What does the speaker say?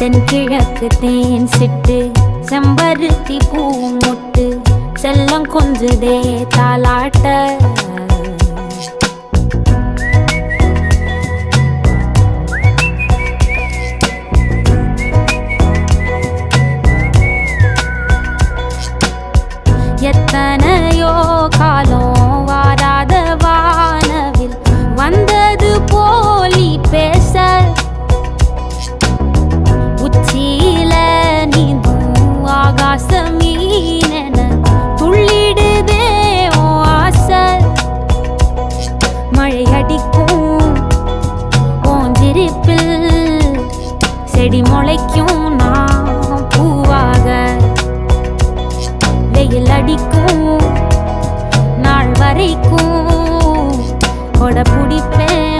தென்கிழக்கு தேன் சிட்டு செம்பருத்தி பூ முட்டு செல்லம் கொஞ்சுதே தாலாட்ட எத்தனையோ காலம் வாராத வானவில் வந்தது போலி பேச உச்சியில நீந்தும் ஆகாச மீனென துள்ளிடுதே ஓ ஆசை மழை அடிக்கும் ஓஞ்சிருப்பில் செடி முளைக்கும் நான் பூவாக வெயில் அடிக்கும் நாள் வரைக்கும் கொடை பிடிப்பேன்